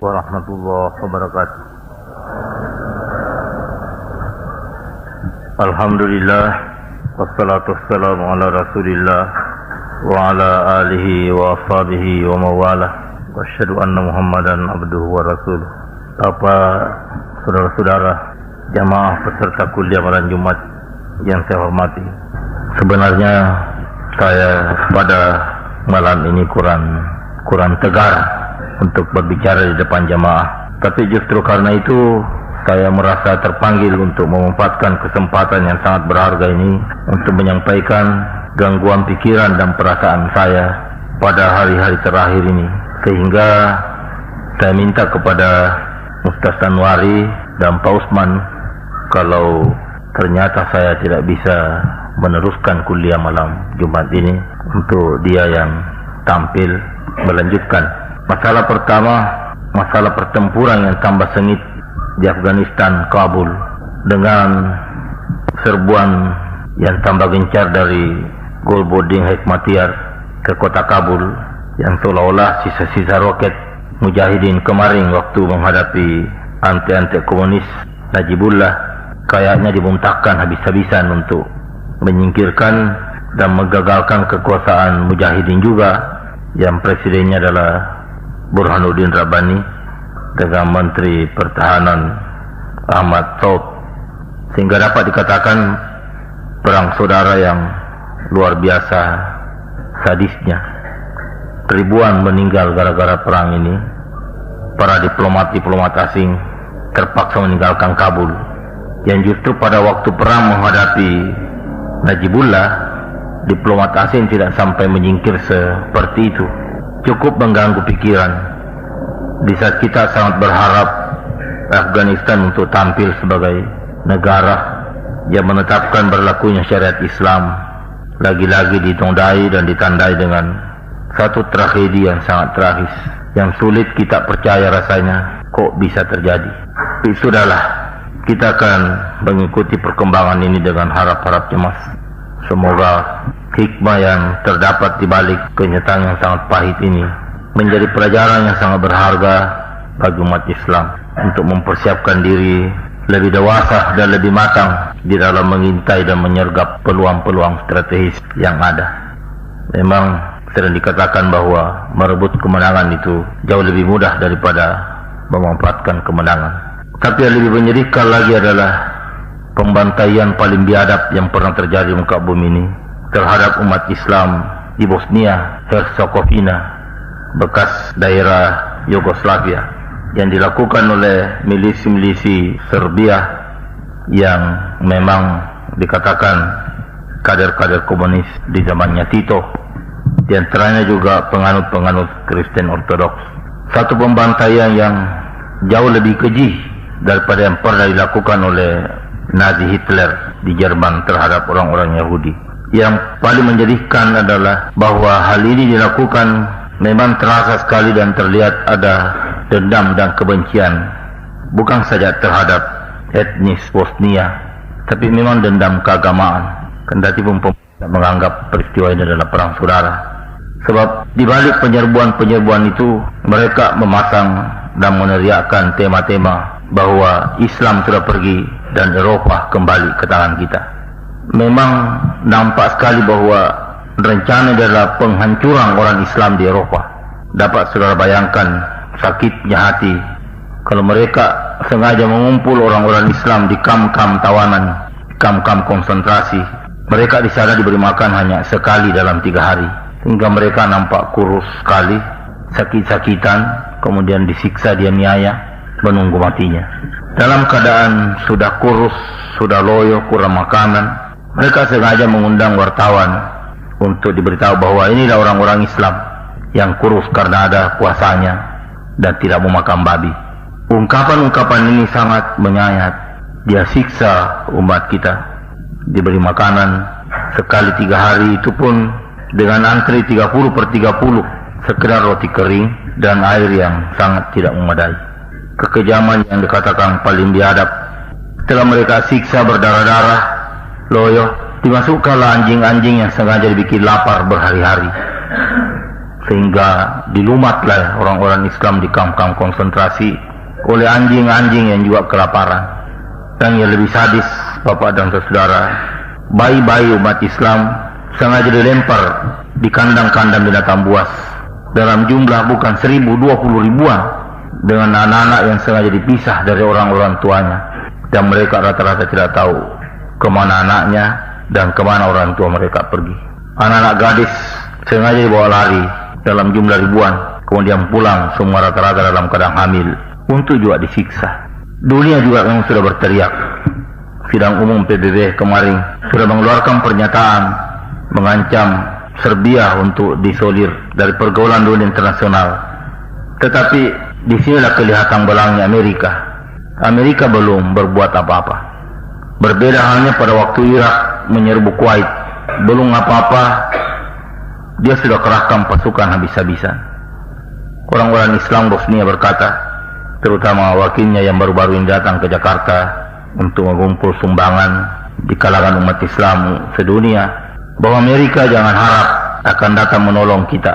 warahmatullahi wabarakatuh. Alhamdulillah, wassalatu wassalamu ala rasulillah wa ala alihi wa ashabihi wa mawalah, wa asyhadu anna muhammadan abduhu wa rasuluh. Bapak, saudara-saudara, jamaah peserta kuliah malam Jumat yang saya hormati, sebenarnya saya pada malam ini kurang tegar untuk berbicara di depan jamaah. Tapi justru karena itu saya merasa terpanggil untuk memanfaatkan kesempatan yang sangat berharga ini untuk menyampaikan gangguan pikiran dan perasaan saya pada hari-hari terakhir ini. Sehingga saya minta kepada Ustaz Anwari dan Pak Usman, kalau ternyata saya tidak bisa meneruskan kuliah malam Jumat ini, untuk dia yang tampil melanjutkan. Masalah pertama, masalah pertempuran yang tambah sengit di Afghanistan, Kabul, dengan serbuan yang tambah gencar dari Golboding Hekmatyar ke kota Kabul, yang seolah-olah sisa-sisa roket Mujahidin kemarin waktu menghadapi anti-anti komunis Najibullah kayaknya dimuntahkan habis-habisan untuk menyingkirkan dan menggagalkan kekuasaan Mujahidin juga, yang presidennya adalah Burhanuddin Rabbani dengan Menteri Pertahanan Ahmad Saud, sehingga dapat dikatakan perang saudara yang luar biasa sadisnya. Ribuan meninggal gara-gara perang ini. Para diplomat asing terpaksa meninggalkan Kabul, yang justru pada waktu perang menghadapi Najibullah, diplomat asing tidak sampai menyingkir seperti itu. Cukup mengganggu pikiran. Di saat kita sangat berharap Afghanistan untuk tampil sebagai negara yang menetapkan berlakunya syariat Islam, lagi-lagi ditandai dan ditandai dengan satu tragedi yang sangat tragis, yang sulit kita percaya rasanya kok bisa terjadi. Tapi sudahlah, kita akan mengikuti perkembangan ini dengan harap-harap cemas. Semoga hikmah yang terdapat di balik kenyataan yang sangat pahit ini menjadi pelajaran yang sangat berharga bagi umat Islam untuk mempersiapkan diri lebih dewasa dan lebih matang di dalam mengintai dan menyergap peluang-peluang strategis yang ada. Memang sering dikatakan bahwa merebut kemenangan itu jauh lebih mudah daripada memanfaatkan kemenangan. Tapi yang lebih menyedihkan lagi adalah pembantaian paling biadab yang pernah terjadi di muka bumi ini terhadap umat Islam di Bosnia Herzegovina, bekas daerah Yugoslavia, yang dilakukan oleh milisi-milisi Serbia yang memang dikatakan kader-kader komunis di zamannya Tito, di antaranya juga penganut-penganut Kristen Ortodoks. Satu pembantaian yang jauh lebih keji daripada yang pernah dilakukan oleh Nazi Hitler di Jerman terhadap orang-orang Yahudi. Yang paling menjadikan adalah bahwa hal ini dilakukan memang terasa sekali dan terlihat ada dendam dan kebencian, bukan saja terhadap etnis Bosnia, tapi memang dendam keagamaan. Kendati pun menganggap peristiwa ini adalah perang saudara. Sebab di balik penyerbuan-penyerbuan itu, mereka memasang dan meneriakkan tema-tema bahwa Islam sudah pergi dan Eropa kembali ke tangan kita. Memang nampak sekali bahwa rencana adalah penghancuran orang Islam di Eropa. Dapat saudara bayangkan sakitnya hati kalau mereka sengaja mengumpul orang-orang Islam di kam-kam tawanan, kam-kam konsentrasi. Mereka di sana diberi makan hanya sekali dalam 3 hari, hingga mereka nampak kurus sekali, sakit-sakitan, kemudian disiksa dianiaya, menunggu matinya. Dalam keadaan sudah kurus, sudah loyo, kurang makanan, mereka sengaja mengundang wartawan untuk diberitahu bahwa inilah orang-orang Islam yang kurus karena ada puasanya dan tidak mau makan babi. Ungkapan-ungkapan ini sangat menyayat. Dia siksa umat kita. Diberi makanan sekali 3 hari, itu pun dengan antri 30/30, sekedar roti kering dan air yang sangat tidak memadai. Kekejaman yang dikatakan paling biadab. Setelah mereka siksa berdarah-darah, loyo, dimasukkanlah anjing-anjing yang sengaja dibikin lapar berhari-hari, sehingga dilumatlah orang-orang Islam di kamp-kamp konsentrasi oleh anjing-anjing yang juga kelaparan. Dan yang lebih sadis, Bapak dan saudara, bayi-bayi umat Islam sengaja dilempar di kandang-kandang binatang buas dalam jumlah bukan 1.000, 20 ribuan, dengan anak-anak yang sengaja dipisah dari orang-orang tuanya, dan mereka rata-rata tidak tahu kemana anaknya dan kemana orang tua mereka pergi. Anak-anak gadis sengaja dibawa lari dalam jumlah ribuan, kemudian pulang semua rata-rata dalam keadaan hamil untuk juga disiksa. Dunia juga memang sudah berteriak. Sidang umum PBB kemarin sudah mengeluarkan pernyataan mengancam Serbia untuk disolir dari pergaulan dunia internasional. Tetapi di sinilah kelihatan belangnya Amerika. Amerika belum berbuat apa-apa. Berbeda halnya pada waktu Irak menyerbu Kuwait. Belum apa-apa, dia sudah kerahkan pasukan habis-habisan. Orang-orang Islam Bosnia berkata, terutama wakilnya yang baru-baru ini datang ke Jakarta untuk mengumpul sumbangan di kalangan umat Islam sedunia, bahwa Amerika jangan harap akan datang menolong kita,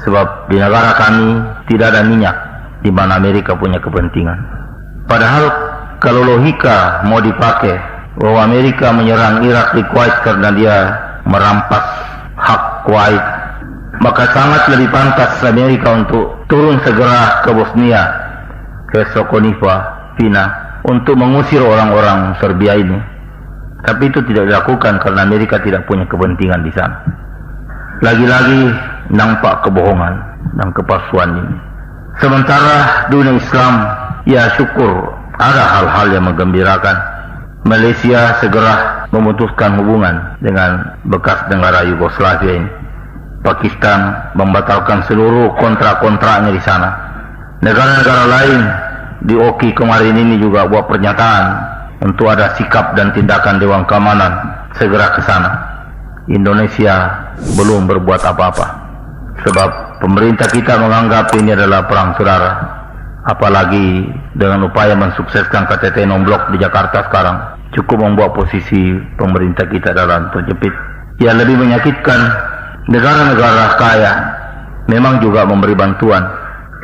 sebab di negara kami tidak ada minyak di mana Amerika punya kepentingan. Padahal kalau logika mau dipakai bahwa Amerika menyerang Irak di Kuwait karena dia merampas hak Kuwait, maka sangat lebih pantas Amerika untuk turun segera ke Bosnia, ke Sokoniva, Pina, untuk mengusir orang-orang Serbia ini. Tapi itu tidak dilakukan karena Amerika tidak punya kepentingan di sana. Lagi-lagi nampak kebohongan dan kepalsuan ini. Sementara dunia Islam, ya syukur ada hal-hal yang menggembirakan. Malaysia segera memutuskan hubungan dengan bekas negara Yugoslavia ini. Pakistan membatalkan seluruh kontrak-kontraknya di sana. Negara-negara lain di OKI kemarin ini juga buat pernyataan untuk ada sikap dan tindakan Dewan Keamanan segera ke sana. Indonesia belum berbuat apa-apa, sebab pemerintah kita menganggap ini adalah perang saudara. Apalagi dengan upaya mensukseskan KTT non-blok di Jakarta sekarang, cukup membuat posisi pemerintah kita dalam terjepit. Yang lebih menyakitkan, negara-negara kaya memang juga memberi bantuan,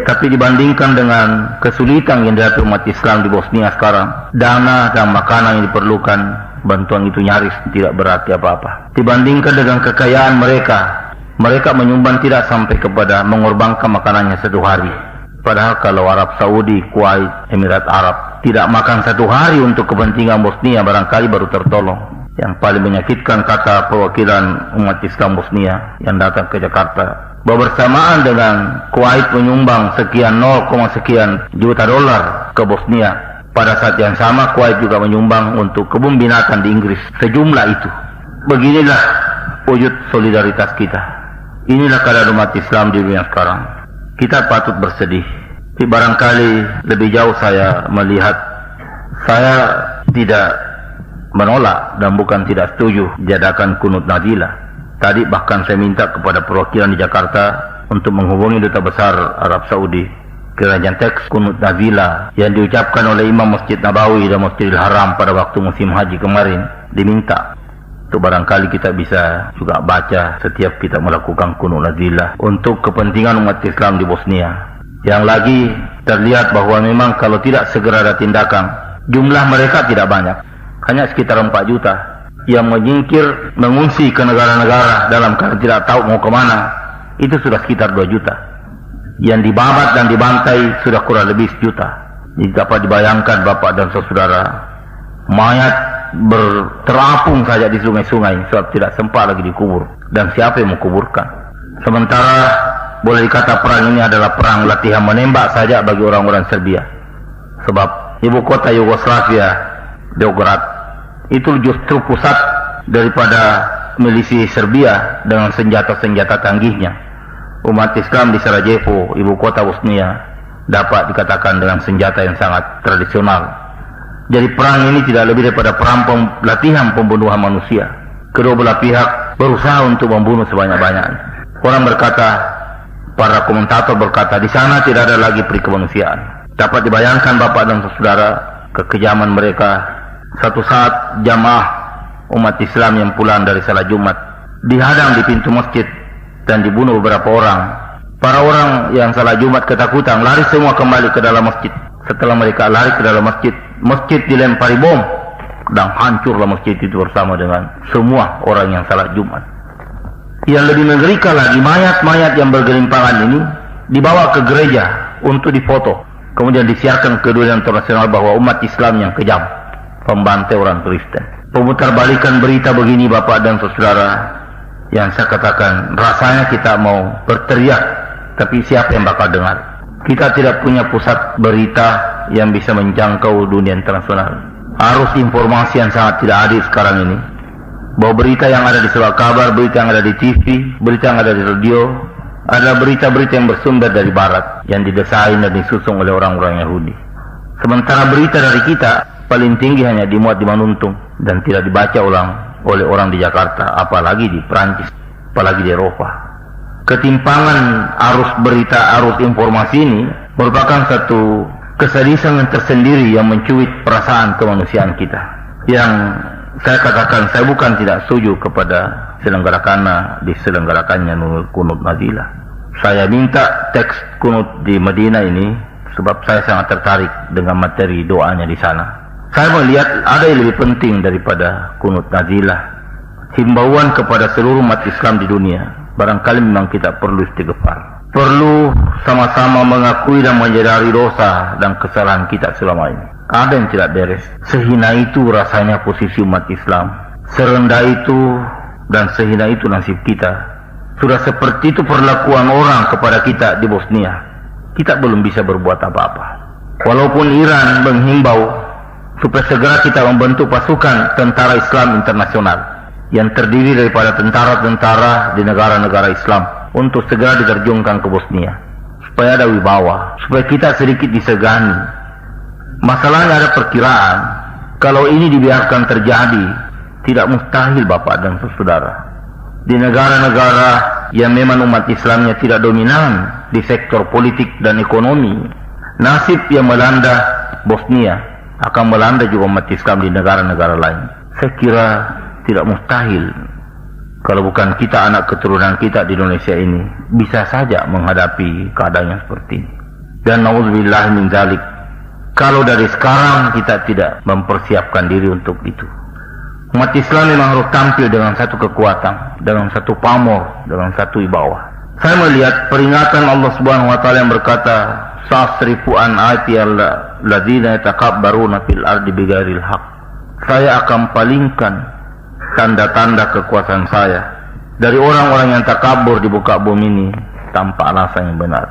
tapi dibandingkan dengan kesulitan yang dihadapi umat Islam di Bosnia sekarang, dana dan makanan yang diperlukan, bantuan itu nyaris tidak berarti apa-apa. Dibandingkan dengan kekayaan mereka, mereka menyumbang tidak sampai kepada mengorbankan makanannya satu hari. Padahal kalau Arab Saudi, Kuwait, Emirat Arab tidak makan satu hari untuk kepentingan Bosnia, barangkali baru tertolong. Yang paling menyakitkan, kata perwakilan umat Islam Bosnia yang datang ke Jakarta, bahwa bersamaan dengan Kuwait menyumbang sekian 0, sekian juta dolar ke Bosnia, pada saat yang sama Kuwait juga menyumbang untuk kebun binatang di Inggris sejumlah itu. Beginilah wujud solidaritas kita. Inilah keadaan umat Islam di dunia sekarang. Kita patut bersedih. Tapi barangkali lebih jauh saya melihat, saya tidak menolak dan bukan tidak setuju diadakan kunut Nazilah. Tadi bahkan saya minta kepada perwakilan di Jakarta untuk menghubungi Duta Besar Arab Saudi, kerajaan teks kunut Nazilah yang diucapkan oleh Imam Masjid Nabawi dan Masjidil Haram pada waktu musim haji kemarin, diminta. Itu barangkali kita bisa juga baca setiap kita melakukan kunut Nazilah untuk kepentingan umat Islam di Bosnia. Yang lagi terlihat bahwa memang kalau tidak segera ada tindakan, jumlah mereka tidak banyak, hanya sekitar 4 juta yang menyingkir, mengungsi ke negara-negara dalam keadaan tidak tahu mau kemana. Itu sudah sekitar 2 juta. Yang dibabat dan dibantai sudah kurang lebih 1 juta. Jadi dapat dibayangkan Bapak dan saudara, mayat terapung saja di sungai-sungai sebab tidak sempat lagi dikubur. Dan siapa yang mau kuburkan? Sementara boleh dikata perang ini adalah perang latihan menembak saja bagi orang-orang Serbia. Sebab ibu kota Yugoslavia, Beograd, itu justru pusat daripada milisi Serbia dengan senjata-senjata canggihnya. Umat Islam di Sarajevo, ibu kota Bosnia, dapat dikatakan dengan senjata yang sangat tradisional. Jadi perang ini tidak lebih daripada perang latihan pembunuhan manusia. Kedua belah pihak berusaha untuk membunuh sebanyak-banyaknya. Orang berkata, para komentator berkata, di sana tidak ada lagi peri kemanusiaan. Dapat dibayangkan Bapak dan saudara kekejaman mereka. Satu saat jamaah umat Islam yang pulang dari salat Jumat dihadang di pintu masjid dan dibunuh beberapa orang Para orang yang salat Jumat ketakutan, lari semua kembali ke dalam masjid. Setelah mereka lari ke dalam masjid, masjid dilempari bom dan hancurlah masjid itu bersama dengan semua orang yang salat Jumat. Yang lebih mengerikan lagi, mayat-mayat yang bergelimpangan ini dibawa ke gereja untuk difoto. Kemudian disiarkan ke dunia internasional bahwa umat Islam yang kejam, pembantai orang Kristen. Pemutarbalikan berita begini Bapak dan Saudara, yang saya katakan rasanya kita mau berteriak, tapi siapa yang bakal dengar? Kita tidak punya pusat berita yang bisa menjangkau dunia internasional. Arus informasi yang sangat tidak adil sekarang ini, bahwa berita yang ada di surat kabar, berita yang ada di TV, berita yang ada di radio, adalah berita-berita yang bersumber dari barat, yang didesain dan disusun oleh orang-orang Yahudi. Sementara berita dari kita paling tinggi hanya dimuat di Manuntung dan tidak dibaca ulang oleh orang di Jakarta, apalagi di Prancis, apalagi di Eropa. Ketimpangan arus berita, arus informasi ini merupakan satu kesadisan yang tersendiri yang mencuit perasaan kemanusiaan kita. Yang saya katakan, saya bukan tidak setuju kepada diselenggarakannya kunut nazilah. Saya minta teks kunut di Madinah ini sebab saya sangat tertarik dengan materi doanya di sana. Saya melihat ada yang lebih penting daripada kunut nazilah. Himbauan kepada seluruh umat Islam di dunia. Barangkali memang kita perlu istighfar. Perlu sama-sama mengakui dan menyadari dosa dan kesalahan kita selama ini. Ada yang tidak beres. Sehina itu rasanya posisi umat Islam. Serendah itu dan sehina itu nasib kita. Sudah seperti itu perlakuan orang kepada kita di Bosnia. Kita belum bisa berbuat apa-apa. Walaupun Iran menghimbau supaya segera kita membentuk pasukan tentara Islam internasional yang terdiri daripada tentara-tentara di negara-negara Islam untuk segera diterjunkan ke Bosnia, supaya ada wibawa, supaya kita sedikit disegani. Masalahnya ada perkiraan, kalau ini dibiarkan terjadi, tidak mustahil Bapak dan Saudara, di negara-negara yang memang umat Islamnya tidak dominan di sektor politik dan ekonomi, nasib yang melanda Bosnia akan melanda juga umat Islam di negara-negara lain. Saya kira tidak mustahil kalau bukan kita, anak keturunan kita di Indonesia ini bisa saja menghadapi keadaan yang seperti ini. Dan na'udzubillah min dzalik, kalau dari sekarang kita tidak mempersiapkan diri untuk itu. Umat Islam memang harus tampil dengan satu kekuatan, dengan satu pamor, dengan satu wibawa. Saya melihat peringatan Allah Subhanahu wa taala yang berkata, "Sa'asrifu an ayati alladzina yatakabbaruna fil ardi bighairil haqq." Saya akan palingkan tanda-tanda kekuasaan saya dari orang-orang yang takabur di muka bumi ini tanpa alasan yang benar.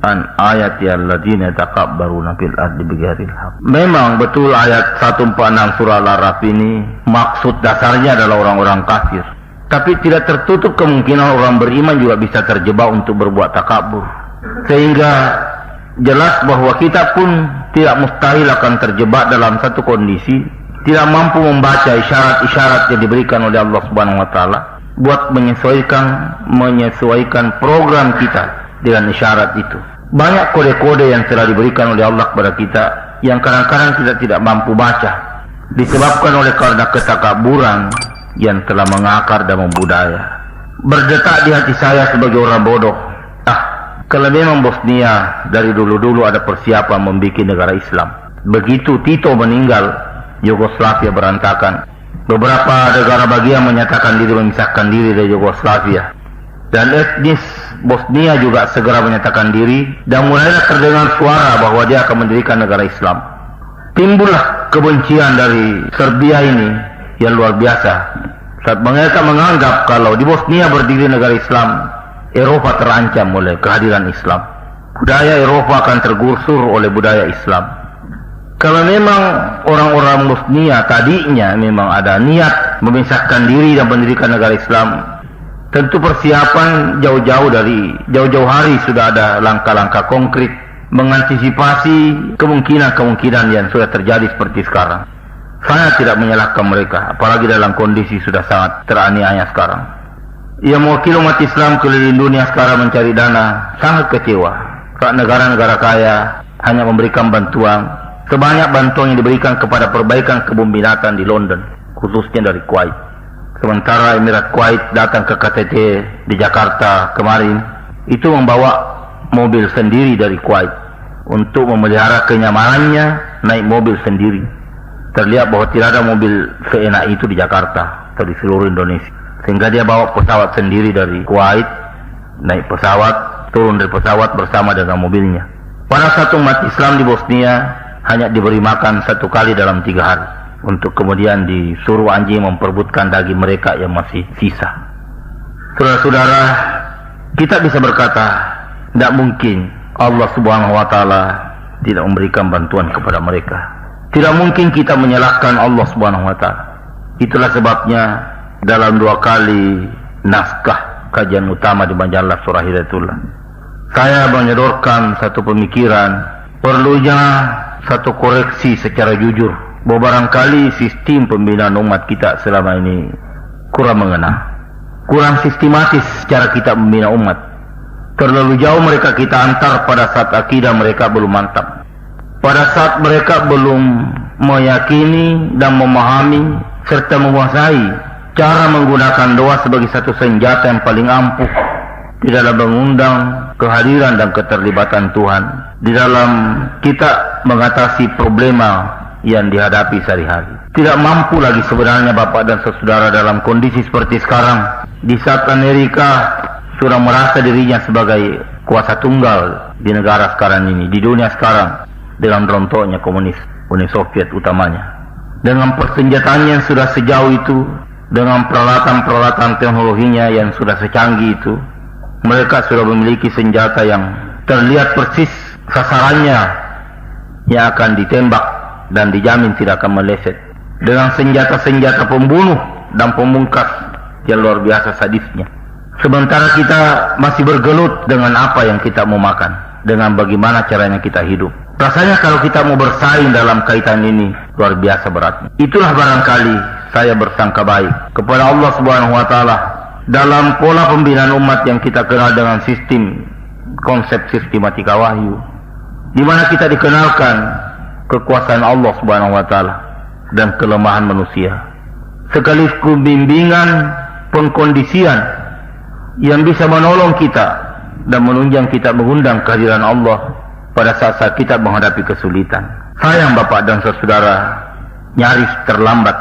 An ayati alladzina yatakabbaruna fil ardi bighairil haqq. Memang betul ayat 146 surah Al-A'raf ini maksud dasarnya adalah orang-orang kafir. Tapi tidak tertutup kemungkinan orang beriman juga bisa terjebak untuk berbuat takabur. Sehingga jelas bahwa kita pun tidak mustahil akan terjebak dalam satu kondisi tidak mampu membaca isyarat-isyarat yang diberikan oleh Allah Subhanahu wa taala buat menyesuaikan program kita dengan isyarat itu. Banyak kode-kode yang telah diberikan oleh Allah kepada kita yang kadang-kadang kita tidak mampu baca, disebabkan oleh karena ketakaburan yang telah mengakar dan membudaya. Berdetak di hati saya sebagai orang bodoh, kalau memang Bosnia dari dulu-dulu ada persiapan membuat negara Islam. Begitu Tito meninggal, Yugoslavia berantakan. Beberapa negara bagian menyatakan diri memisahkan diri dari Yugoslavia. Dan etnis Bosnia juga segera menyatakan diri dan mulailah terdengar suara bahwa dia akan mendirikan negara Islam. Timbullah kebencian dari Serbia ini yang luar biasa. Saat mereka menganggap kalau di Bosnia berdiri negara Islam, Eropa terancam oleh kehadiran Islam. Budaya Eropa akan tergusur oleh budaya Islam. Kalau memang orang-orang Bosnia tadinya memang ada niat memisahkan diri dan mendirikan negara Islam, tentu persiapan jauh-jauh hari sudah ada langkah-langkah konkret mengantisipasi kemungkinan-kemungkinan yang sudah terjadi seperti sekarang. Saya tidak menyalahkan mereka, apalagi dalam kondisi sudah sangat teraniaya sekarang. Yang mewakili umat Islam keliling dunia sekarang mencari dana, sangat kecewa. Saat negara-negara kaya hanya memberikan bantuan, sebanyak bantuan yang diberikan kepada perbaikan kebun binatang di London, khususnya dari Kuwait. Sementara Emirat Kuwait datang ke KTT di Jakarta kemarin, itu membawa mobil sendiri dari Kuwait. Untuk memelihara kenyamanannya, naik mobil sendiri. Terlihat bahwa tidak ada mobil seenak itu di Jakarta atau di seluruh Indonesia. Sehingga dia bawa pesawat sendiri dari Kuwait, naik pesawat, turun dari pesawat bersama dengan mobilnya. Pada saat umat Islam di Bosnia hanya diberi makan 1 kali dalam 3 hari. Untuk kemudian disuruh anjing memperebutkan daging mereka yang masih sisa. Saudara-saudara, kita bisa berkata, tidak mungkin Allah Subhanahu wa Ta'ala tidak memberikan bantuan kepada mereka. Tidak mungkin kita menyalahkan Allah Subhanahu wa Ta'ala. Itulah sebabnya dalam 2 kali naskah kajian utama di majalah Surah Hidayatullah, saya menyodorkan satu pemikiran, perlunya satu koreksi secara jujur, bahwa barangkali sistem pembinaan umat kita selama ini kurang mengena, kurang sistematis cara kita membina umat. Terlalu jauh mereka kita antar pada saat akidah mereka belum mantap, pada saat mereka belum meyakini dan memahami serta menguasai cara menggunakan doa sebagai satu senjata yang paling ampuh di dalam mengundang kehadiran dan keterlibatan Tuhan di dalam kita mengatasi problema yang dihadapi sehari-hari. Tidak mampu lagi sebenarnya Bapak dan Saudara dalam kondisi seperti sekarang, di saat Amerika sudah merasa dirinya sebagai kuasa tunggal di negara sekarang ini, di dunia sekarang, dengan rontoknya komunis Uni Soviet utamanya, dengan persenjataannya yang sudah sejauh itu, dengan peralatan-peralatan teknologinya yang sudah secanggih itu. Mereka sudah memiliki senjata yang terlihat persis sasarannya yang akan ditembak dan dijamin tidak akan meleset, dengan senjata-senjata pembunuh dan pemungkas yang luar biasa sadisnya. Sementara kita masih bergelut dengan apa yang kita mau makan, dengan bagaimana caranya kita hidup. Rasanya kalau kita mau bersaing dalam kaitan ini luar biasa beratnya. Itulah barangkali saya bersangka baik kepada Allah Subhanahu wa Ta'ala dalam pola pembinaan umat yang kita kenal dengan sistem konsep sistematika wahyu, di mana kita dikenalkan kekuasaan Allah Subhanahu wa Ta'ala dan kelemahan manusia, sekaligus bimbingan pengkondisian yang bisa menolong kita dan menunjang kita mengundang kehadiran Allah pada saat-saat kita menghadapi kesulitan. Sayang Bapak dan Saudara, nyaris terlambat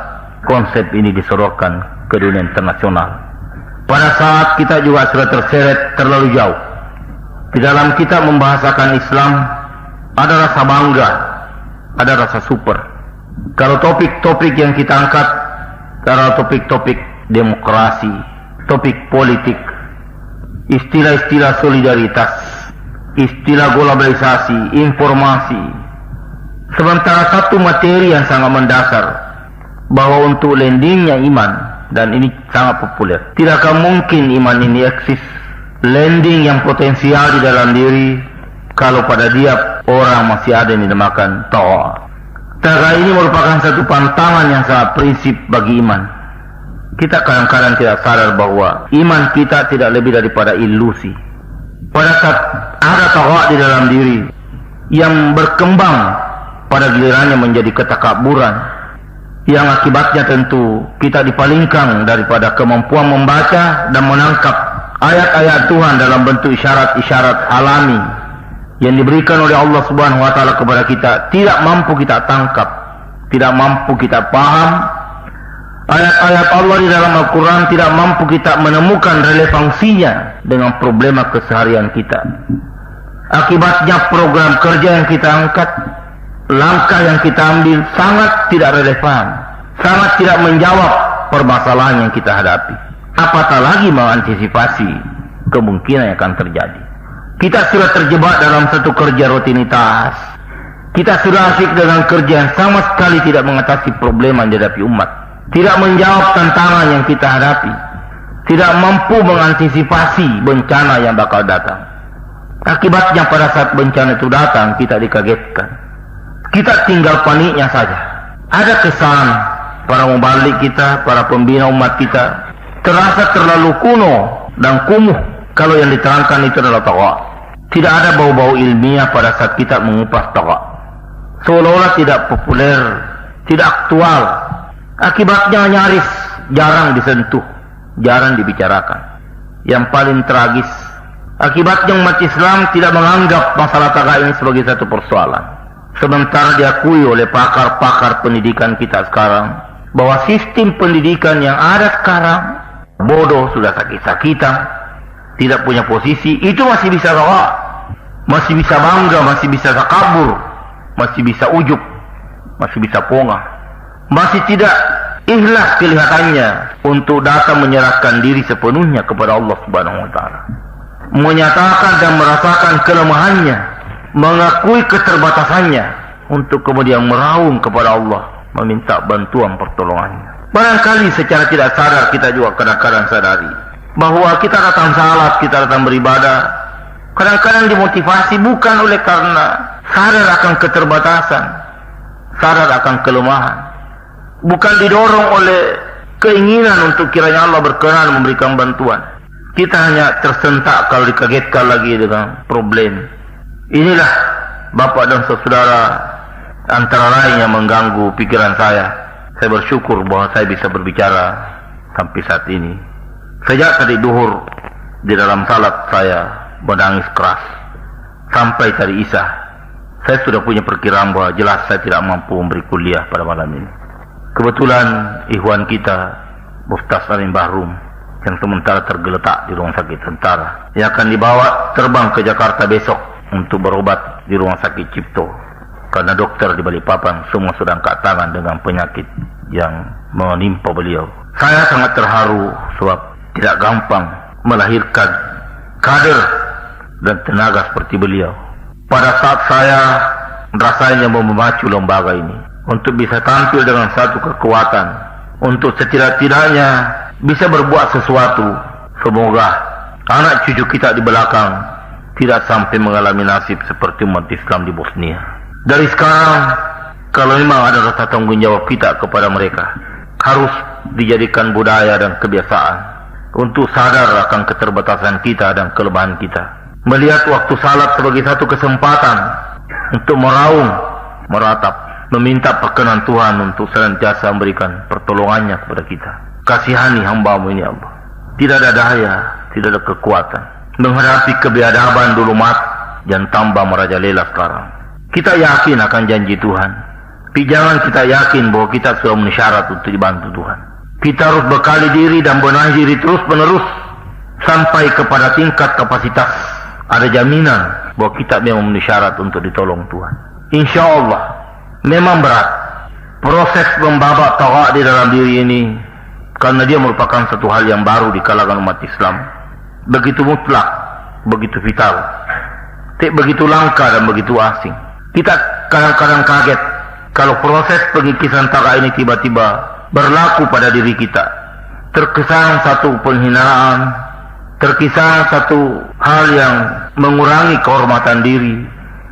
konsep ini disodorkan ke dunia internasional. Pada saat kita juga sudah terseret terlalu jauh di dalam kita membahasakan Islam, ada rasa bangga, ada rasa super. Kalau topik-topik yang kita angkat adalah topik-topik demokrasi, topik politik, istilah-istilah solidaritas, istilah globalisasi, informasi. Sementara satu materi yang sangat mendasar, bahwa untuk landingnya iman, dan ini sangat populer, tidak akan mungkin iman ini eksis, landing yang potensial di dalam diri, kalau pada dia orang masih ada yang dinamakan tawa. Cara ini merupakan satu pantangan yang sangat prinsip bagi iman. Kita kadang-kadang tidak sadar bahwa iman kita tidak lebih daripada ilusi. Pada saat ada tawa di dalam diri yang berkembang, pada gilirannya menjadi ketakaburan, yang akibatnya tentu kita dipalingkan daripada kemampuan membaca dan menangkap ayat-ayat Tuhan dalam bentuk isyarat-isyarat alami yang diberikan oleh Allah Subhanahu wa Ta'ala kepada kita. Tidak mampu kita tangkap, tidak mampu kita paham ayat-ayat Allah di dalam Al-Quran, tidak mampu kita menemukan relevansinya dengan problema keseharian kita. Akibatnya program kerja yang kita angkat, langkah yang kita ambil sangat tidak relevan, sangat tidak menjawab permasalahan yang kita hadapi. Apatah lagi mengantisipasi kemungkinan yang akan terjadi. Kita sudah terjebak dalam satu kerja rutinitas. Kita sudah asyik dengan kerja yang sama sekali tidak mengatasi problema yang dihadapi umat, tidak menjawab tantangan yang kita hadapi, tidak mampu mengantisipasi bencana yang bakal datang. Akibatnya pada saat bencana itu datang, kita dikagetkan. Kita tinggal paniknya saja. Ada kesan para mubalik kita, para pembina umat kita, terasa terlalu kuno dan kumuh kalau yang diterangkan itu adalah tawa. Tidak ada bau-bau ilmiah pada saat kita mengupas tawa. Seolah-olah tidak populer, tidak aktual. Akibatnya nyaris jarang disentuh, jarang dibicarakan. Yang paling tragis Akibatnya umat Islam tidak menganggap masalah taga ini sebagai satu persoalan. Sementara diakui oleh pakar-pakar pendidikan kita sekarang bahwa sistem pendidikan yang ada sekarang bodoh, sudah sakit-sakitan, tidak punya posisi, itu masih bisa rawa, masih bisa bangga, masih bisa takabur, masih bisa ujub, masih bisa pongah, masih tidak ikhlas kelihatannya untuk datang menyerahkan diri sepenuhnya kepada Allah Subhanahu wa taala. Menyatakan dan merasakan kelemahannya, mengakui keterbatasannya untuk kemudian meraung kepada Allah, meminta bantuan pertolongannya. Barangkali secara tidak sadar kita juga kadang-kadang sadari bahwa kita datang salat, kita datang beribadah, kadang-kadang dimotivasi bukan oleh karena sadar akan keterbatasan, sadar akan kelemahan, bukan didorong oleh keinginan untuk kiranya Allah berkenan memberikan bantuan. Kita hanya tersentak kalau dikagetkan lagi dengan problem. Inilah Bapak dan saudara antara lain yang mengganggu pikiran saya. Saya bersyukur bahwa saya bisa berbicara sampai saat ini. Sejak tadi duhur di dalam salat saya menangis keras sampai tadi isya. Saya sudah punya perkiraan bahwa jelas saya tidak mampu memberi kuliah pada malam ini. Kebetulan ikhwan kita Muftas Amin Bahrum yang sementara tergeletak di rumah sakit tentara, yang akan dibawa terbang ke Jakarta besok untuk berobat di rumah sakit Cipto, karena dokter di Balikpapan semua sudah angkat tangan dengan penyakit yang menimpa beliau. Saya sangat terharu sebab tidak gampang melahirkan kader dan tenaga seperti beliau. Pada saat saya rasanya mau memacu lembaga ini untuk bisa tampil dengan satu kekuatan, untuk setidak-tidaknya bisa berbuat sesuatu. Semoga anak cucu kita di belakang tidak sampai mengalami nasib seperti umat Islam di Bosnia. Dari sekarang, kalau memang ada rasa tanggung jawab kita kepada mereka, harus dijadikan budaya dan kebiasaan untuk sadar akan keterbatasan kita dan kelemahan kita. Melihat waktu salat sebagai satu kesempatan untuk meraung, meratap, meminta perkenan Tuhan untuk senantiasa memberikan pertolongannya kepada kita. Kasihani hamba-Mu ini Allah. Tidak ada daya, tidak ada kekuatan menghadapi kebiadaban dulu mat dan tambah merajalela sekarang. Kita yakin akan janji Tuhan, tapi jangan kita yakin bahwa kita sudah memenuhi syarat untuk dibantu Tuhan. Kita harus bekali diri dan benahi diri terus menerus sampai kepada tingkat kapasitas ada jaminan bahwa kita memang memenuhi syarat untuk ditolong Tuhan. Insya Allah memang berat proses membabak tawa di dalam diri ini, karena dia merupakan satu hal yang baru di kalangan umat Islam. Begitu mutlak, begitu vital, begitu langka dan begitu asing. Kita kadang-kadang kaget kalau proses pengikisan taga ini tiba-tiba berlaku pada diri kita. Terkesan satu penghinaan, terkesan satu hal yang mengurangi kehormatan diri.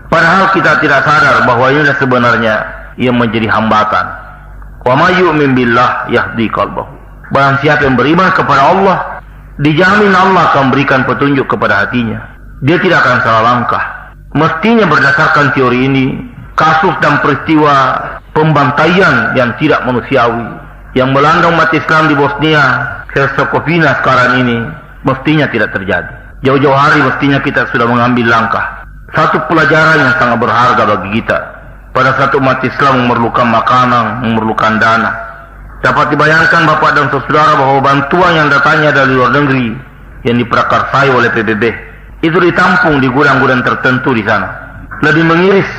Padahal kita tidak sadar bahwa inilah sebenarnya yang menjadi hambatan. Wa may yu'min billah yahdi qalbahu. Barang siapa yang beriman kepada Allah, dijamin Allah akan berikan petunjuk kepada hatinya. Dia tidak akan salah langkah. Mestinya berdasarkan teori ini, kasus dan peristiwa pembantaian yang tidak manusiawi yang melanda umat Islam di Bosnia Herzegovina sekarang ini mestinya tidak terjadi. Jauh-jauh hari mestinya kita sudah mengambil langkah. Satu pelajaran yang sangat berharga bagi kita. Pada satu umat Islam memerlukan makanan, memerlukan dana. Dapat dibayangkan Bapak dan saudara bahwa bantuan yang datangnya dari luar negeri yang diprakarsai oleh PBB itu ditampung di gudang-gudang tertentu di sana. Lebih mengiris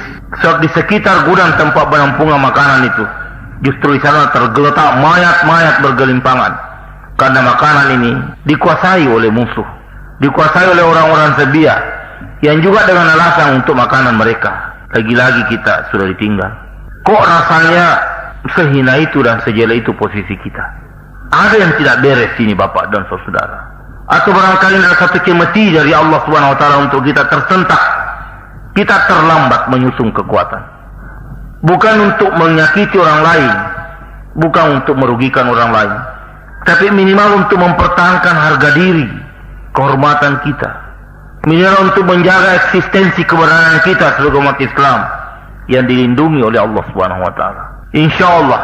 sebab di sekitar gudang tempat penampungan makanan itu justru di sana tergeletak mayat-mayat bergelimpangan, karena makanan ini dikuasai oleh musuh, dikuasai oleh orang-orang Serbia yang juga dengan alasan untuk makanan mereka. Lagi-lagi kita sudah ditinggal. Kok rasanya sehina itu dan sejela itu posisi kita? Ada yang tidak beres ini Bapak dan saudara. Atau barangkali ada satu kemeti dari Allah Subhanahu wa taala untuk kita tersentak. Kita terlambat menyusun kekuatan. Bukan untuk menyakiti orang lain, bukan untuk merugikan orang lain, tapi minimal untuk mempertahankan harga diri, kehormatan kita. Minimal untuk menjaga eksistensi keberadaan kita sebagai umat Islam yang dilindungi oleh Allah Subhanahu wa taala. Insyaallah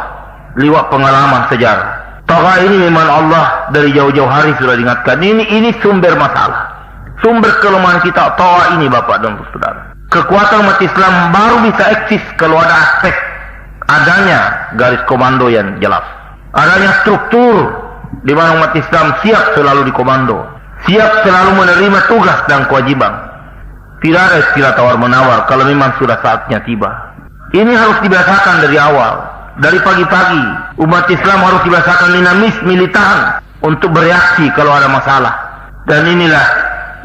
lewat pengalaman sejarah, taga ini memang Allah dari jauh-jauh hari sudah diingatkan, ini sumber masalah. Sumber kelemahan kita tawa ini Bapak dan Saudara. Kekuatan umat Islam baru bisa eksis kalau ada aspek adanya garis komando yang jelas. Adanya struktur di mana umat Islam siap selalu dikomando, siap selalu menerima tugas dan kewajiban. Tidak ada istilah tawar-menawar kalau memang sudah saatnya tiba. Ini harus dibiasakan dari awal. Dari pagi-pagi, umat Islam harus dibiasakan dinamis militan untuk bereaksi kalau ada masalah. Dan inilah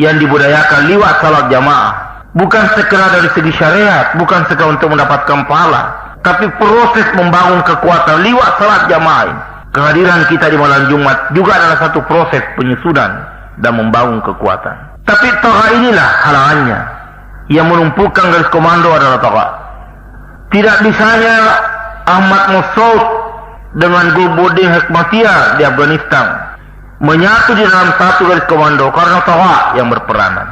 yang dibudayakan liwat salat jamaah. Bukan sekedar dari segi syariat, bukan sekedar untuk mendapatkan pahala, tapi proses membangun kekuatan liwat salat jamaah ini. Kehadiran kita di malam Jumat juga adalah satu proses penyusunan dan membangun kekuatan. Tapi tokoh inilah halangannya. Yang menumpukan garis komando adalah tokoh. Tidak bisanya Ahmad Massoud dengan Gulbuddin Hekmatyar di Afghanistan menyatu di dalam satu garis komando karena tokoh yang berperanan.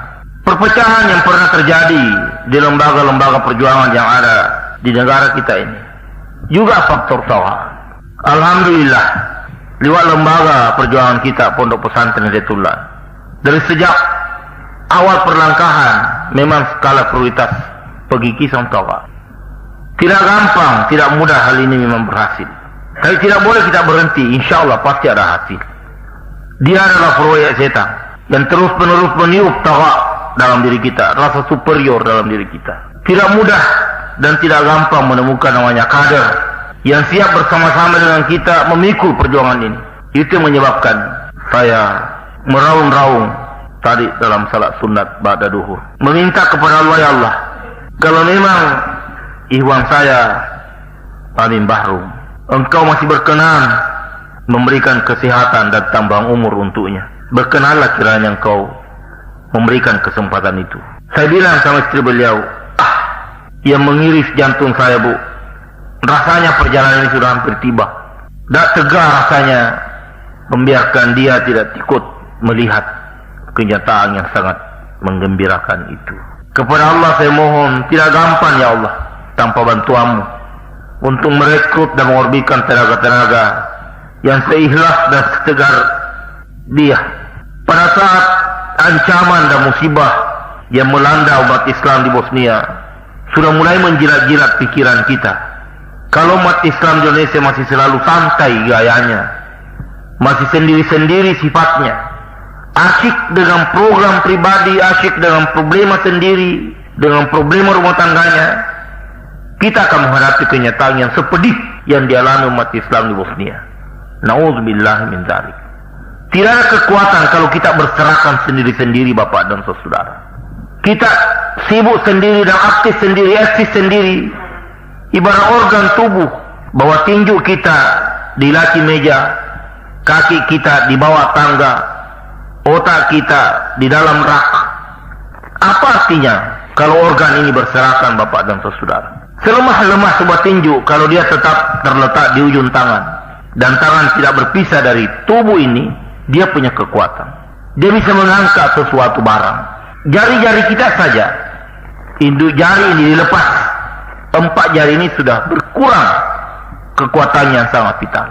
Perpecahan yang pernah terjadi di lembaga-lembaga perjuangan yang ada di negara kita ini juga faktor tokoh. Alhamdulillah, lewat lembaga perjuangan kita Pondok Pesantren Hidayatullah, dari sejak awal perlangkahan memang skala prioritas pegigisan tokoh. Tidak gampang, tidak mudah hal ini memang berhasil. Tapi tidak boleh kita berhenti, insya Allah pasti ada hasil. Dia adalah proyek setan yang terus-menerus meniup tokoh dalam diri kita, rasa superior dalam diri kita. Tidak mudah dan tidak gampang menemukan namanya kader yang siap bersama-sama dengan kita memikul perjuangan ini. Itu yang menyebabkan saya meraung-raung tadi dalam salat sunat ba'da duhur, meminta kepada Allah, ya Allah, kalau memang ikhwan saya Amin Bahrum, Engkau masih berkenan memberikan kesehatan dan tambahan umur untuknya, berkenanlah kiranya Engkau memberikan kesempatan itu. Saya bilang sama istri beliau, yang mengiris jantung saya, Bu, rasanya perjalanan ini sudah hampir tiba. Tak tegar rasanya membiarkan dia tidak ikut melihat kenyataan yang sangat menggembirakan itu. Kepada Allah saya mohon, tidak gampang ya Allah tanpa bantuanmu untuk merekrut dan mengorbitkan tenaga-tenaga yang seikhlas dan setegar dia pada saat ancaman dan musibah yang melanda umat Islam di Bosnia sudah mulai menjilat-jilat pikiran kita. Kalau umat Islam di Indonesia masih selalu santai gayanya, masih sendiri-sendiri sifatnya, asyik dengan program pribadi, asyik dengan problema sendiri, dengan problema rumah tangganya, kita akan menghadapi kenyataan yang sepedih yang dialami umat Islam di Bosnia. Na'udzubillah min dzalik. Tidak ada kekuatan kalau kita berserakan sendiri-sendiri Bapak dan Saudara. Kita sibuk sendiri dan aktif sendiri, eksis sendiri. Ibarat organ tubuh, bahwa tinju kita di laki meja, kaki kita di bawah tangga, otak kita di dalam rak. Apa artinya kalau organ ini berserakan Bapak dan Saudara? Selemah-lemah sebuah tinju kalau dia tetap terletak di ujung tangan dan tangan tidak berpisah dari tubuh ini, dia punya kekuatan. Dia bisa mengangkat sesuatu barang. Jari-jari kita saja, induk jari ini dilepas, 4 jari ini sudah berkurang kekuatannya yang sangat vital.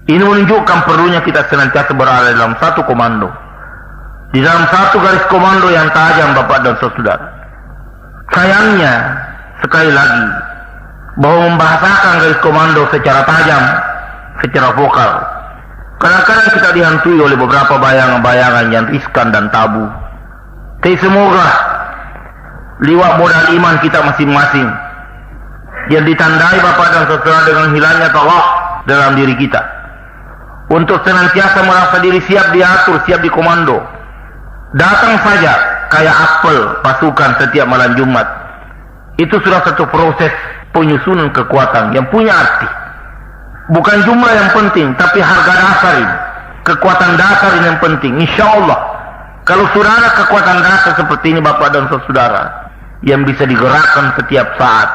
Ini menunjukkan perlunya kita senantiasa berada dalam satu komando, di dalam satu garis komando yang tajam Bapak dan Saudara. Sayangnya sekali lagi bahwa membahasakan garis komando secara tajam, secara vokal, kadang-kadang kita dihantui oleh beberapa bayangan-bayangan yang riskan dan tabu. Tapi semoga liwat modal iman kita masing-masing yang ditandai Bapak dan Saudara dengan hilangnya tawaf dalam diri kita, untuk senantiasa merasa diri siap diatur, siap dikomando. Datang saja kayak apel pasukan setiap malam Jumat. Itu sudah satu proses penyusunan kekuatan yang punya arti. Bukan jumlah yang penting, tapi harga dasar ini, kekuatan dasar ini yang penting. Insya Allah, kalau sudah ada kekuatan dasar seperti ini Bapak dan Saudara, yang bisa digerakkan setiap saat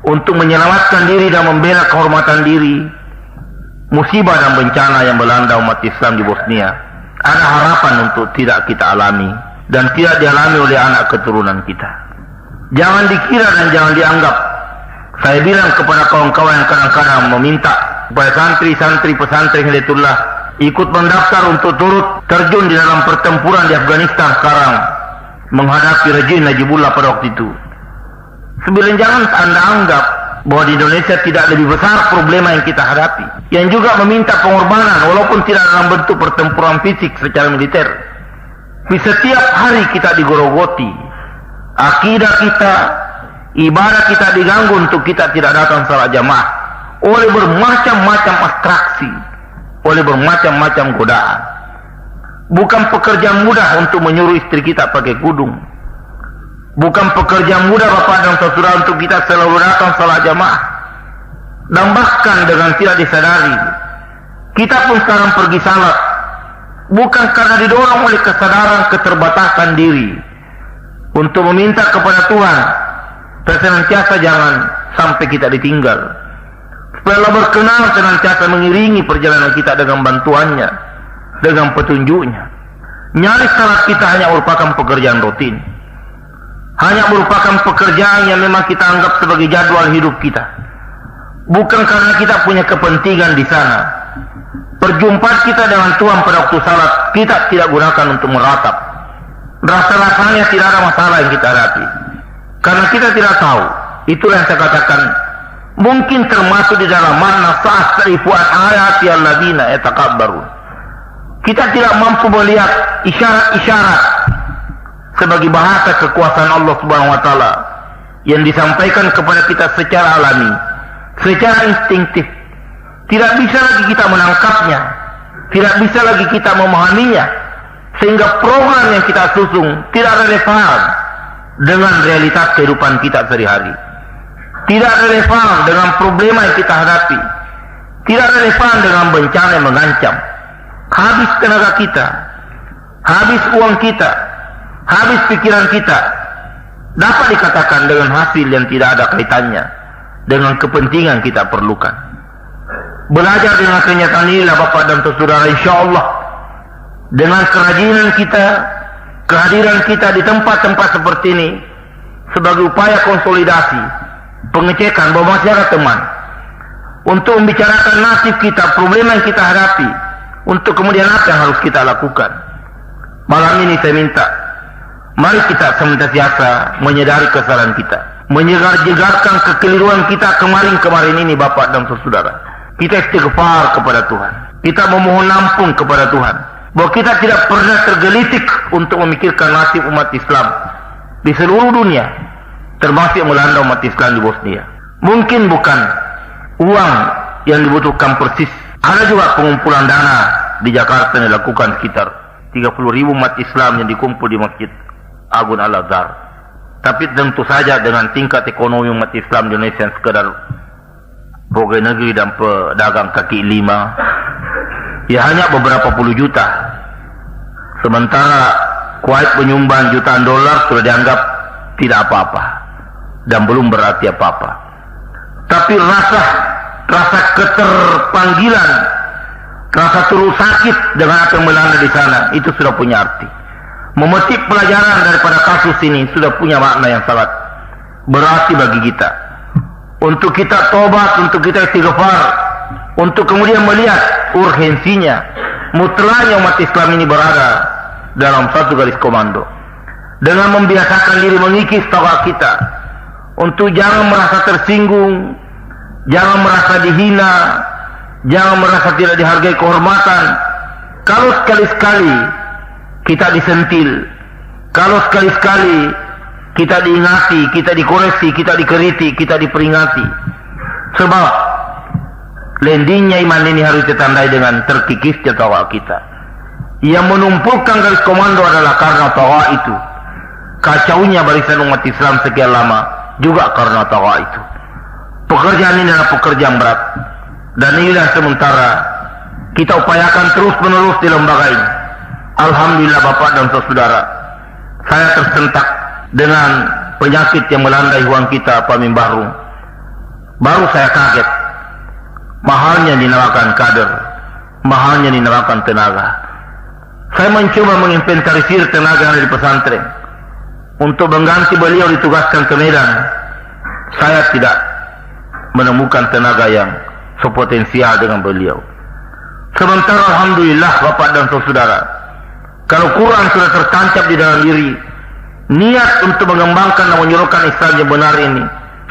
untuk menyelamatkan diri dan membela kehormatan diri, musibah dan bencana yang melanda umat Islam di Bosnia ada harapan untuk tidak kita alami dan tidak dialami oleh anak keturunan kita. Jangan dikira dan jangan dianggap. Saya bilang kepada kawan-kawan yang kadang-kadang meminta supaya santri-santri pesantren Hidayatullah ikut mendaftar untuk turut terjun di dalam pertempuran di Afghanistan sekarang menghadapi rejim Najibullah pada waktu itu. Sebenarnya jangan Anda anggap bahwa di Indonesia tidak lebih besar problema yang kita hadapi, yang juga meminta pengorbanan walaupun tidak dalam bentuk pertempuran fisik secara militer. Di setiap hari kita digorogoti, akidah kita, ibadah kita diganggu untuk kita tidak datang salat jamaah oleh bermacam-macam atraksi, oleh bermacam-macam godaan. Bukan pekerjaan mudah untuk menyuruh istri kita pakai kudung. Bukan pekerjaan mudah Bapak dan Saudara untuk kita selalu datang salat jamaah. Dan bahkan dengan tidak disadari, kita pun sekarang pergi salat bukan karena didorong oleh kesadaran keterbatasan diri untuk meminta kepada Tuhan senantiasa jangan sampai kita ditinggal, supaya Allah berkenan senantiasa mengiringi perjalanan kita dengan bantuannya, dengan petunjuknya. Nyaris salat kita hanya merupakan pekerjaan rutin, hanya merupakan pekerjaan yang memang kita anggap sebagai jadwal hidup kita, bukan karena kita punya kepentingan di sana. Perjumpaan kita dengan Tuhan pada waktu salat kita tidak gunakan untuk meratap. Rasa-rasanya tidak ada masalah yang kita hadapi, karena kita tidak tahu. Itulah yang saya katakan, mungkin termasuk di dalam makna sa'asrifu an ayati alladzina yatakabbarun. Kita tidak mampu melihat isyarat-isyarat sebagai bahasa kekuasaan Allah Subhanahu wa taala yang disampaikan kepada kita secara alami, secara instinktif. Tidak bisa lagi kita menangkapnya, tidak bisa lagi kita memahaminya, sehingga program yang kita susung tidak relevan dengan realitas kehidupan kita sehari-hari, tidak relevan dengan problema yang kita hadapi, tidak relevan dengan bencana yang mengancam. Habis tenaga kita, habis uang kita, habis pikiran kita, dapat dikatakan dengan hasil yang tidak ada kaitannya dengan kepentingan kita perlukan. Belajar dengan kenyataan inilah Bapak dan Saudara, insyaAllah dengan kerajinan kita, kehadiran kita di tempat-tempat seperti ini sebagai upaya konsolidasi, pengecekan bahwa masih ada teman untuk membicarakan nasib kita, problema yang kita hadapi, untuk kemudian apa yang harus kita lakukan. Malam ini saya minta, mari kita senantiasa menyadari kesalahan kita, menyegar-jegarkan kekeliruan kita kemarin-kemarin ini Bapak dan Saudara. Kita istighfar kepada Tuhan, kita memohon ampun kepada Tuhan, bahwa kita tidak pernah tergelitik untuk memikirkan nasib umat Islam di seluruh dunia, termasuk yang melanda umat Islam di Bosnia. Mungkin bukan uang yang dibutuhkan persis, ada juga pengumpulan dana di Jakarta yang dilakukan sekitar 30.000 umat Islam yang dikumpul di Masjid Agung Al-Azhar. Tapi tentu saja dengan tingkat ekonomi umat Islam di Indonesia yang sekedar pegawai negeri dan pedagang kaki lima, ya hanya beberapa puluh juta. Sementara Kuwait menyumbang jutaan dolar sudah dianggap tidak apa-apa dan belum berarti apa-apa. Tapi rasa keterpanggilan, rasa turut sakit dengan apa yang melanda di sana, itu sudah punya arti. Memetik pelajaran daripada kasus ini sudah punya makna yang sangat berarti bagi kita. Untuk kita tobat, untuk kita istighfar, untuk kemudian melihat urgensinya, mutlaknya umat Islam ini berada dalam satu garis komando, dengan membiasakan diri mengikis tawa kita, untuk jangan merasa tersinggung, jangan merasa dihina, jangan merasa tidak dihargai kehormatan. Kalau sekali-sekali kita disentil, kalau sekali-sekali kita diingati, kita dikoreksi, kita dikritik, kita diperingati. Sebab landingnya iman ini harus ditandai dengan terkikisnya tawa kita. Yang menumpukan garis komando adalah karena tawa itu. Kacaunya barisan umat Islam sekian lama juga karena tawa itu. Pekerjaan ini adalah pekerjaan berat, dan inilah sementara kita upayakan terus-menerus di lembaga ini. Alhamdulillah Bapak dan Saudara, saya tersentak dengan penyakit yang melandai uang kita Pamim Bahru. Baru saya kaget, mahalnya dinamakan kader, mahalnya dinamakan tenaga. Saya mencoba menginventarisir tenaga yang ada di pesantren untuk mengganti beliau ditugaskan ke Medan. Saya tidak menemukan tenaga yang sepotensial dengan beliau. Sementara alhamdulillah Bapak dan saudara, kalau Quran sudah tertancap di dalam diri, niat untuk mengembangkan dan menyuruhkan Islam yang benar ini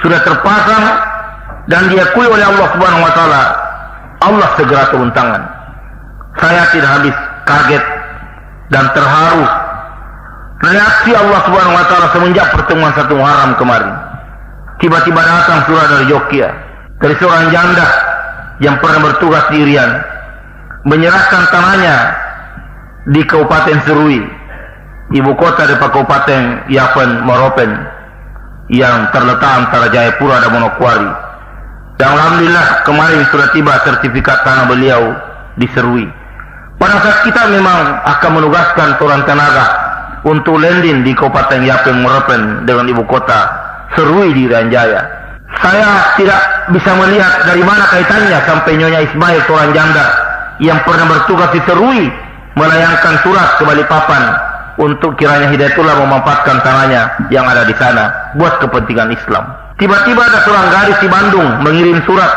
sudah terpasang dan diakui oleh Allah Subhanahu wa taala, Allah segera turun tangan. Saya tidak habis kaget dan terharu reaksi Allah Subhanahu wa taala semenjak pertemuan 1 Muharram kemarin. Tiba-tiba datang surat dari Jogja, dari seorang janda yang pernah bertugas di Irian, menyerahkan tanahnya di Kabupaten Serui, ibu kota dari Kabupaten Yapen Moropen, yang terletak antara Jayapura dan Manokwari. Dan alhamdulillah kemarin sudah tiba sertifikat tanah beliau di Serui. Pada saat kita memang akan menugaskan turun tenaga untuk landing di Kabupaten Yapen Moropen dengan ibu kota Serui di Irian Jaya. Saya tidak bisa melihat dari mana kaitannya sampai Nyonya Ismail, seorang janda yang pernah bertugas di Serui, melayangkan surat ke Balikpapan untuk kiranya Hidayatullah memanfaatkan tanahnya yang ada di sana buat kepentingan Islam. Tiba-tiba ada seorang gadis di Bandung mengirim surat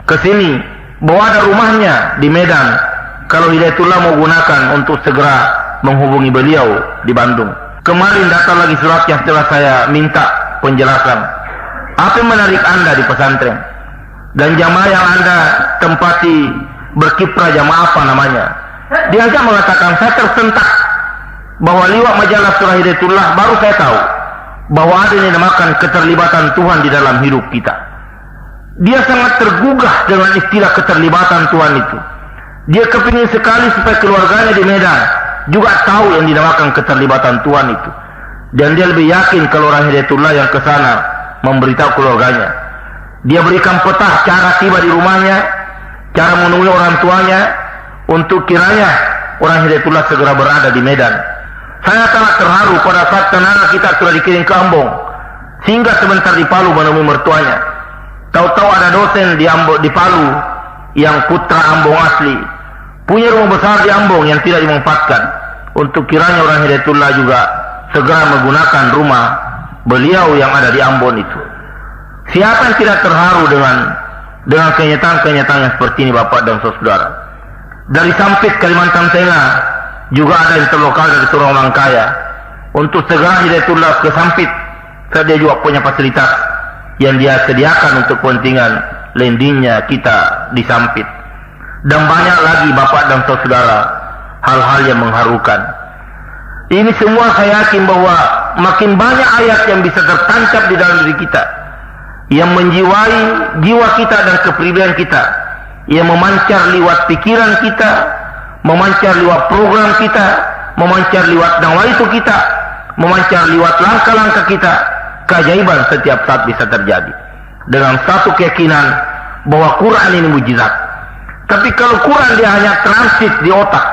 ke sini bahwa ada rumahnya di Medan, kalau Hidayatullah mau gunakan untuk segera menghubungi beliau di Bandung. Kemarin datang lagi suratnya setelah saya minta penjelasan. Apa yang menarik Anda di pesantren? Dan jamaah yang Anda tempati berkiprah, jamaah apa namanya? Dia aja mengatakan, saya tersentak bahwa liwat majalah Surah Hidayatullah baru saya tahu bahwa ada yang dinamakan keterlibatan Tuhan di dalam hidup kita. Dia sangat tergugah dengan istilah keterlibatan Tuhan itu. Dia kepingin sekali supaya keluarganya di Medan juga tahu yang dinamakan keterlibatan Tuhan itu. Dan dia lebih yakin kalau orang Hidayatullah yang ke sana memberitahu keluarganya. Dia berikan peta cara tiba di rumahnya, cara menemui orang tuanya, untuk kiranya orang Hidayatullah segera berada di Medan. Saya sangat terharu pada saat tenaga kita sudah dikirim ke Ambon, sehingga sebentar di Palu menemui mertuanya. Tahu-tahu ada dosen di Palu yang putra Ambon asli, punya rumah besar di Ambon yang tidak dimanfaatkan, untuk kiranya orang Hidayatullah juga segera menggunakan rumah beliau yang ada di Ambon itu. Siapa yang tidak terharu dengan kenyataan-kenyataan yang seperti ini, Bapak dan saudara? Dari Sampit, Kalimantan Tengah, juga ada yang terlokal dari seorang orang kaya untuk segera Hidayatullah ke Sampit. Dia juga punya fasilitas yang dia sediakan untuk kepentingan landingnya kita di Sampit. Dan banyak lagi, Bapak dan saudara, hal-hal yang mengharukan. Ini semua saya yakin bahwa makin banyak ayat yang bisa tertancap di dalam diri kita, yang menjiwai jiwa kita dan kepribadian kita, yang memancar lewat pikiran kita, memancar lewat program kita, memancar lewat nawaitu kita, memancar lewat langkah-langkah kita. Keajaiban setiap saat bisa terjadi dengan satu keyakinan bahwa Quran ini mujizat. Tapi kalau Quran dia hanya transit di otak,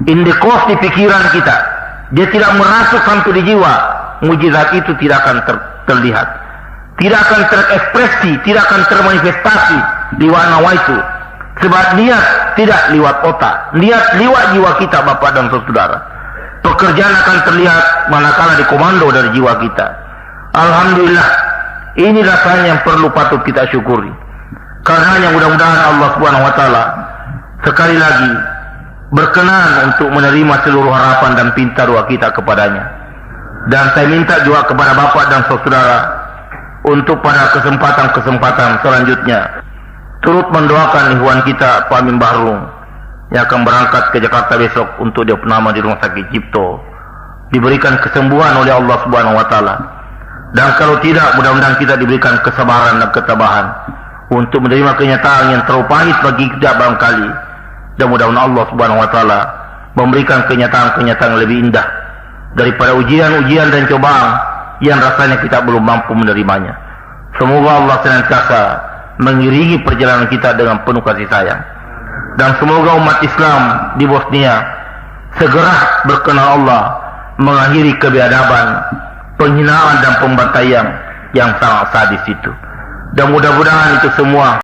indikos di pikiran kita, dia tidak merasuk sampai di jiwa, mujizat itu tidak akan terlihat, tidak akan terekspresi, tidak akan termanifestasi di warna itu. Sebab niat tidak lewat otak, niat lewat jiwa kita, Bapak dan saudara. Pekerjaan akan terlihat manakala dikomando dari jiwa kita. Alhamdulillah, ini rasanya yang perlu patut kita syukuri. Karena mudah-mudahan Allah Subhanahu wa taala sekali lagi berkenan untuk menerima seluruh harapan dan pinta doa kita kepadanya. Dan saya minta juga kepada Bapak dan saudara untuk pada kesempatan-kesempatan selanjutnya turut mendoakan ikhwan kita Pak Amin Bahrung yang akan berangkat ke Jakarta besok untuk dia penama di Rumah Sakit Cipto, diberikan kesembuhan oleh Allah Subhanahu wa taala. Dan kalau tidak, mudah-mudahan kita diberikan kesabaran dan ketabahan untuk menerima kenyataan yang terlalu pahit bagi kita barangkali. Dan mudah-mudahan Allah Subhanahu wa taala memberikan kenyataan-kenyataan yang lebih indah daripada ujian-ujian dan cobaan yang rasanya kita belum mampu menerimanya. Semoga Allah senantiasa mengiringi perjalanan kita dengan penuh kasih sayang. Dan semoga umat Islam di Bosnia segera berkenan Allah mengakhiri kebiadaban, penghinaan dan pembantaian yang sangat sadis itu. Dan mudah-mudahan itu semua